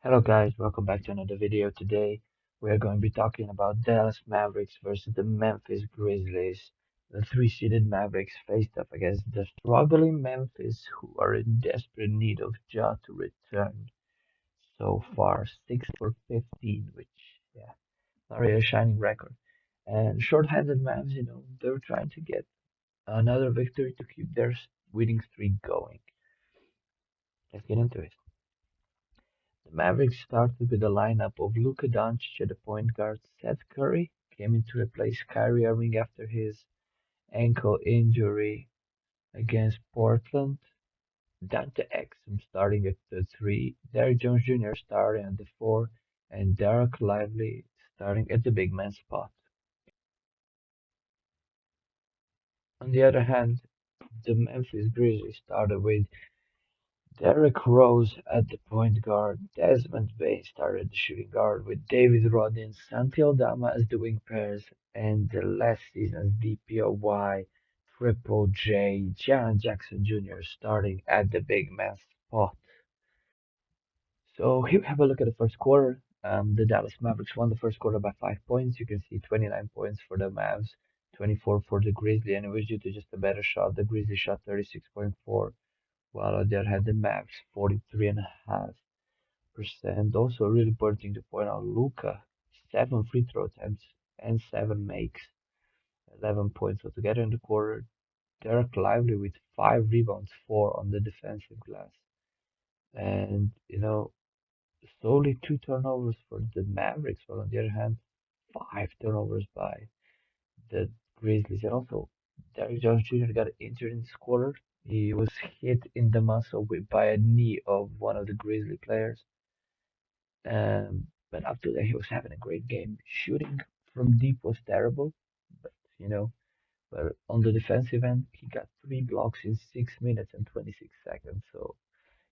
Hello guys, welcome back to another video. Today we are going to be talking about Dallas Mavericks versus the Memphis Grizzlies. The three-seeded Mavericks faced up against the struggling Memphis, who are in desperate need of Ja to return. So far, 6 for 15, which, yeah, not really a shining record. And short-handed Mavs, they're trying to get another victory to keep their winning streak going. Let's get into it. The Mavericks started with a lineup of Luka Doncic at the point guard. Seth Curry came in to replace Kyrie Irving after his ankle injury against Portland. Dante Exum starting at the 3, Derrick Jones Jr. starting at the 4, and Derek Lively starting at the big man spot. On the other hand, the Memphis Grizzlies started with Derrick Rose at the point guard, Desmond Bane started at the shooting guard with David Rodin, Santi Aldama as the wing pairs, and the last season's DPOY Triple J, Jaren Jackson Jr. starting at the big man spot. So here we have a look at the first quarter. The Dallas Mavericks won the first quarter by 5 points. You can see 29 points for the Mavs, 24 for the Grizzlies, and it was due to just a better shot. The Grizzlies shot 36.4, while on the other hand, the Mavs 43.5%. Also, a really important thing to point out, Luka, 7 free throw attempts and 7 makes, 11 points altogether in the quarter. Derek Lively with 5 rebounds, 4 on the defensive glass. And, solely 2 turnovers for the Mavericks, while on the other hand, 5 turnovers by the Grizzlies. And also, Derrick Jones Jr. got injured in this quarter. He was hit in the muscle by a knee of one of the Grizzly players. But after that, he was having a great game. Shooting from deep was terrible, but but on the defensive end, he got 3 blocks in 6 minutes and 26 seconds. So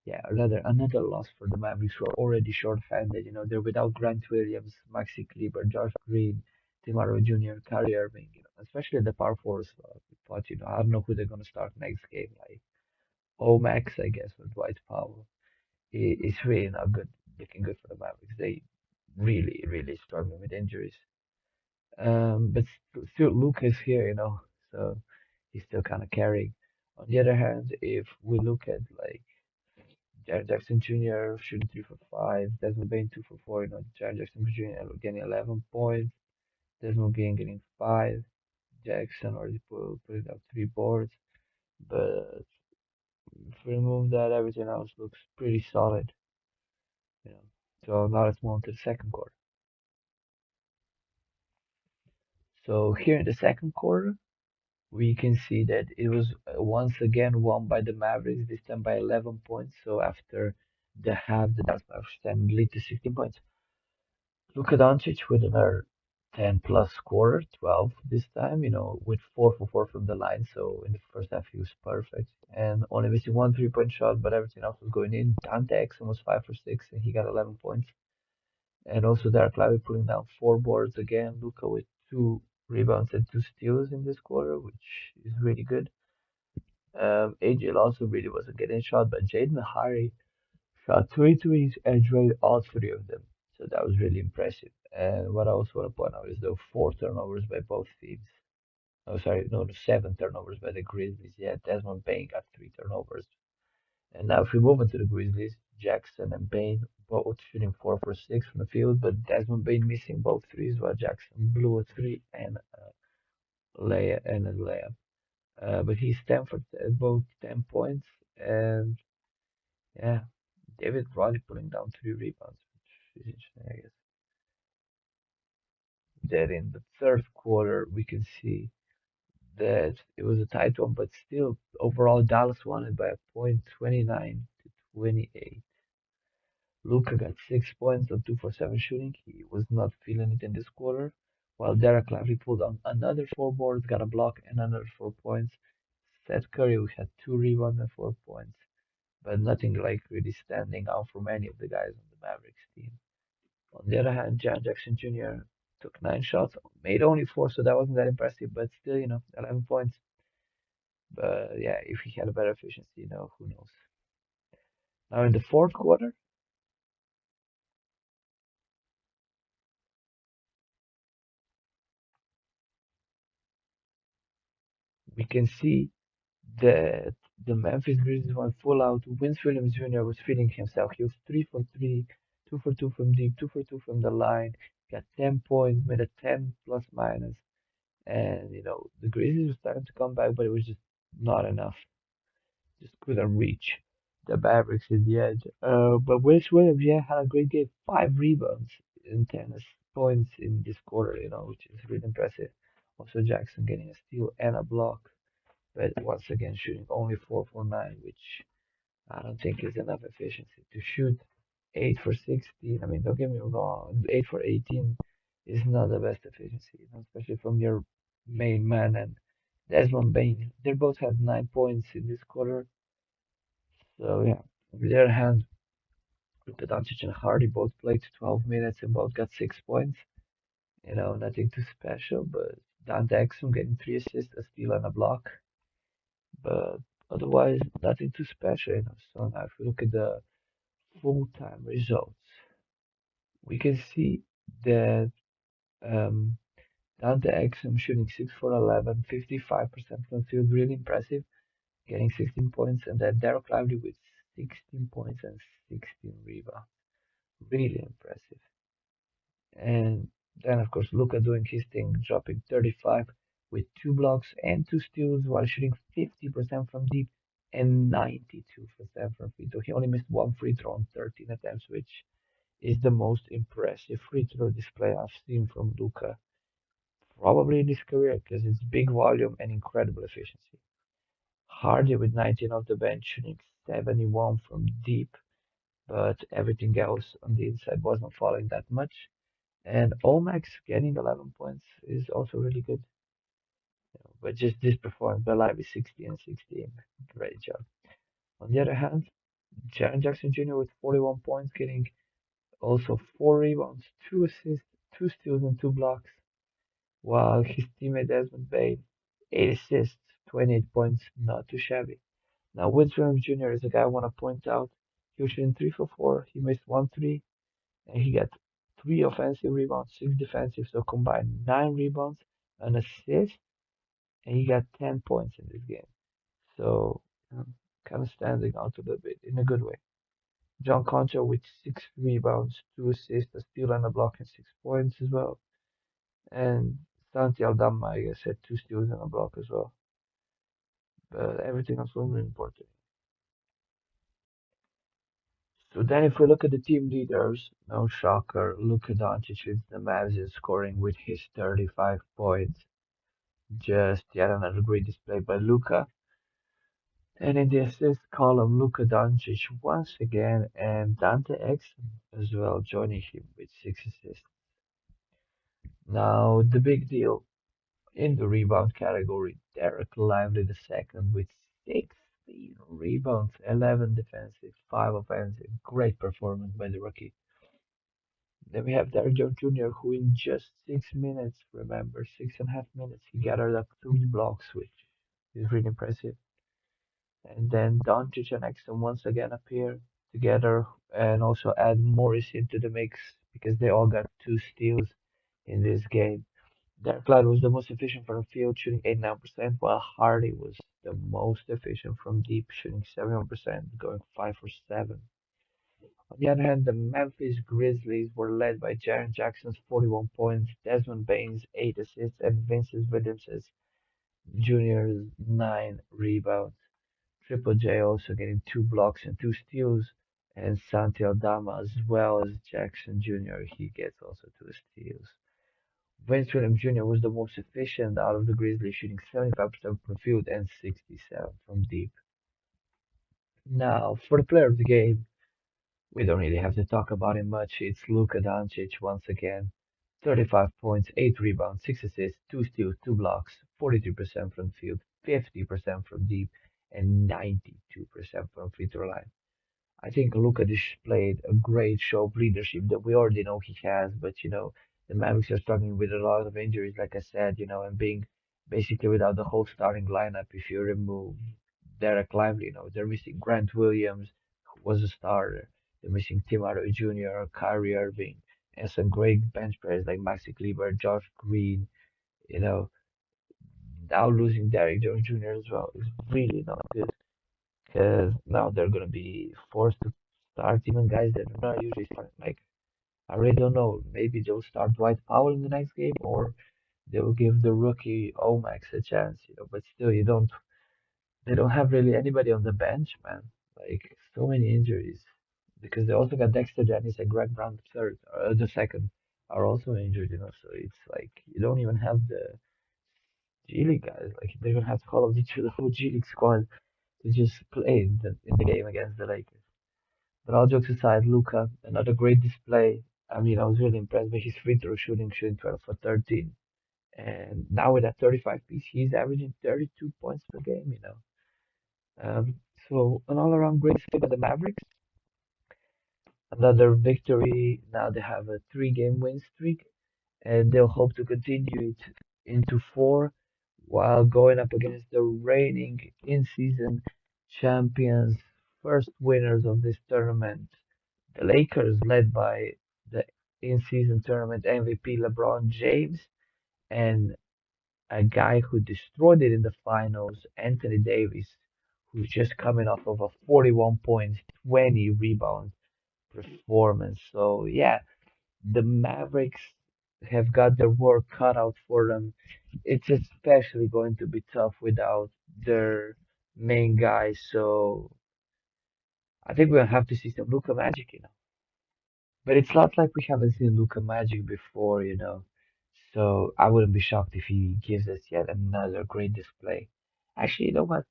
yeah, another loss for the Mavericks, who are already short-handed. They're without Grant Williams, Maxi Kleber, Josh Green, Timaro Jr., Kyrie Irving. Especially the power forwards. But I don't know who they're gonna start next game. Like Omax, I guess, or Dwight Powell. It's really not good, looking good for the Mavericks. They really, really struggling with injuries. But still, Luka is here, so he's still kind of carrying. On the other hand, if we look at like Jared Jackson Jr. shooting 3 for 5, Desmond Bain 2 for 4, Jared Jackson Jr. getting 11 points, Desmond Bain getting 5, Jackson already put up 3 boards. But if we remove that, everything else looks pretty solid, you know. So now let's move on to the second quarter. So here in the second quarter, we can see that it was once again won by the Mavericks, this time by 11 points. So after the half, the Dallas Mavericks then lead to 16 points. Luka Doncic with another 10 plus scorer, 12 this time, with 4 for 4 from the line. So in the first half, he was perfect and only missing one 3-point shot, but everything else was going in. Dante Exum was 5 for 6 and he got 11 points. And also Derek Lively putting down 4 boards again. Luka with 2 rebounds and 2 steals in this quarter, which is really good. AJ also really wasn't getting shot, but Jaden Harry shot 3 threes and drained all 3 of them. So that was really impressive. And what I also want to point out is the 4 turnovers by both teams. Oh, sorry, no, the 7 turnovers by the Grizzlies. Yeah, Desmond Bain got 3 turnovers. And now if we move into the Grizzlies, Jackson and Bain both shooting 4 for 6 from the field, but Desmond Bain missing both threes while Jackson blew a three and a layup. But he's 10 for both 10 points, and yeah, David Roddy putting down 3 rebounds, which is interesting, I guess. That in the third quarter, we can see that it was a tight one, but still, overall, Dallas won it by a point, 29 to 28. Luka got 6 points on 2 for 7 shooting. He was not feeling it in this quarter, while Derek Lively pulled on another 4 boards, got a block, and another 4 points. Seth Curry, who had 2 rebounds and 4 points, but nothing like really standing out from any of the guys on the Mavericks team. On the other hand, Jaren Jackson Jr. took 9 shots, made only 4, so that wasn't that impressive, but still, 11 points. But yeah, if he had a better efficiency, who knows. Now in the fourth quarter, we can see that the Memphis Grizzlies went full out. Vince Williams Jr. was feeding himself. He was 3 for 3, 2 for 2 from deep, 2 for 2 from the line, got 10 points, made a 10 plus minus. And, the Grizzlies were starting to come back, but it was just not enough. Just couldn't reach the Mavericks in the end. But Vince Williams, yeah, had a great game. 5 rebounds and 10 points in this quarter, which is really impressive. Also, Jackson getting a steal and a block, but once again shooting only 4 for 9, which I don't think is enough efficiency to shoot 8 for 16. I mean, don't get me wrong, 8 for 18 is not the best efficiency, especially from your main man and Desmond Bain. They both had 9 points in this quarter. So yeah, on the other hand, Luka Doncic and Hardy both played 12 minutes and both got 6 points. Nothing too special, but Dante Exum getting 3 assists, a steal, and a block. But otherwise, nothing too special. So now if we look at the full-time results, we can see that um, Dante Exum shooting 6 for 11, 55% from the field, really impressive, getting 16 points, and then Derek Lively with 16 points and 16 rebounds, really impressive. And then, of course, Luka doing his thing, dropping 35 with 2 blocks and 2 steals while shooting 50% from deep and 92% from free throw. He only missed one free throw on 13 attempts, which is the most impressive free throw display I've seen from Luka, probably in his career, because it's big volume and incredible efficiency. Hardy with 19 off the bench, shooting 71 from deep, but everything else on the inside wasn't falling that much. And Omax getting 11 points is also really good. But just this performance by Live is 60 and 16. Great job. On the other hand, Jaren Jackson Jr. with 41 points, getting also 4 rebounds, 2 assists, 2 steals, and 2 blocks, while his teammate Desmond Bain, 8 assists, 28 points, not too shabby. Now, Vince Williams Jr. is a guy I want to point out. He was shooting 3 for 4. He missed 1 3, and he got 3 offensive rebounds, 6 defensive, so combined 9 rebounds, an assist, and he got 10 points in this game. So, kind of standing out a little bit in a good way. John Concha with 6 rebounds, 2 assists, a steal, and a block, and 6 points as well. And Santi Aldama, I guess, had 2 steals and a block as well. But everything else was really important. So then, if we look at the team leaders, no shocker, Luka Doncic leads the Mavs in scoring with his 35 points. Just yet another great display by Luka. And in the assist column, Luka Doncic once again and Dante Exum as well, joining him with 6 assists. Now, the big deal in the rebound category, Derek Lively II with 16 rebounds, 11 defensive, 5 offensive. Great performance by the rookie. Then we have Derrick Jones Jr., who in just 6 minutes, remember, 6.5 minutes, he gathered up 3 blocks, which is really impressive. And then Doncic and Exum once again appear together and also add Morris into the mix because they all got 2 steals in this game. Derek Clyde was the most efficient from the field, shooting 89%, while Hardy was the most efficient from deep, shooting 71%, going 5 for 7. On the other hand, the Memphis Grizzlies were led by Jaren Jackson's 41 points, Desmond Bain's 8 assists, and Vincent Williams Jr.'s 9 rebounds. Triple J also getting 2 blocks and 2 steals, and Santi Aldama as well as Jackson Jr. He gets also 2 steals. Vince Williams Jr. was the most efficient out of the Grizzlies, shooting 75% from the field and 67 from deep. Now, for the player of the game, we don't really have to talk about him much. It's Luka Doncic once again. 35 points, 8 rebounds, 6 assists, 2 steals, 2 blocks, 43% from the field, 50% from deep, and 92% from free throw line. I think Luka displayed a great show of leadership that we already know he has, but the Mavericks are struggling with a lot of injuries, like I said, and being basically without the whole starting lineup. If you remove Derek Lively, they're missing Grant Williams, who was a starter. They're missing Tim Hardaway Jr., Kyrie Irving, and some great bench players like Maxi Kleber, Josh Green, you know, Now losing Derrick Jones Jr. as well is really not good because now they're gonna be forced to start even guys that are not usually start. Like I really don't know. Maybe they'll start Dwight Powell in the next game, or they will give the rookie Omax a chance. But still, you don't. They don't have really anybody on the bench, man. Like so many injuries because they also got Dexter Dennis and Greg Brown the second are also injured. So it's like you don't even have the G League guys. Like they're gonna have to call up the whole G League squad to just play in the game against the Lakers. But all jokes aside, Luka, another great display. I mean, I was really impressed by his free throw shooting 12 for 13. And now with that 35 piece, he's averaging 32 points per game. So an all-around great display by the Mavericks. Another victory. Now they have a three-game win streak, and they'll hope to continue it into four while going up against the reigning in-season champions, first winners of this tournament, the Lakers, led by the in-season tournament MVP LeBron James, and a guy who destroyed it in the finals, Anthony Davis, who's just coming off of a 41 points, 20 rebounds performance. So yeah, the Mavericks have got their work cut out for them. It's especially going to be tough without their main guy. So I think we'll have to see some Luka magic. But it's not like we haven't seen Luka magic before. So I wouldn't be shocked if he gives us yet another great display. Actually, you know what?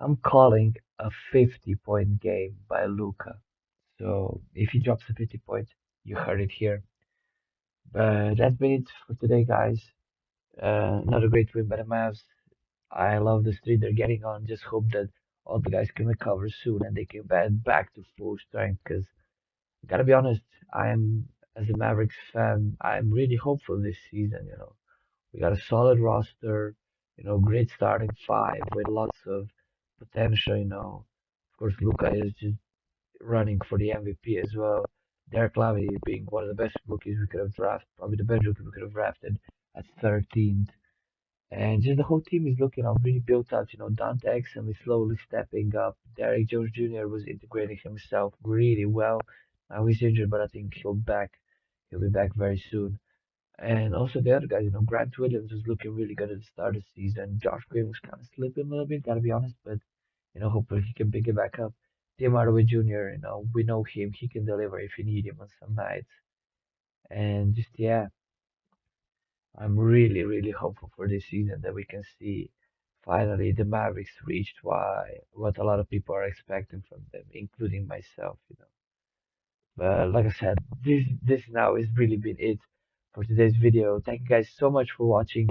I'm calling a 50-point game by Luka. So if he drops a 50 point, you heard it here. But that's been it for today, guys. Another great win by the Mavs. I love the streak they're getting on. Just hope that all the guys can recover soon and they can get back to full strength. Because gotta be honest, as a Mavericks fan, I'm really hopeful this season. We got a solid roster, great starting five with lots of potential. Of course, Luka is just running for the MVP as well. Derek Lively being one of the best rookies we could have drafted, probably the best rookie we could have drafted at 13th. And just the whole team is looking really built up. Dante Exum is slowly stepping up. Derrick Jones Jr. was integrating himself really well. Now he's injured, but I think he'll back. He'll be back very soon. And also the other guys, Grant Williams was looking really good at the start of the season. Josh Green was kind of slipping a little bit, gotta be honest, but hopefully he can pick it back up. Tim Hardaway Jr., we know him. He can deliver if you need him on some nights. And just yeah, I'm really, really hopeful for this season that we can see finally the Mavericks reached what a lot of people are expecting from them, including myself. But like I said, this now has really been it for today's video. Thank you guys so much for watching.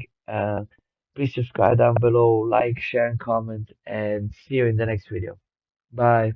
Please subscribe down below, like, share, and comment, and see you in the next video. Bye.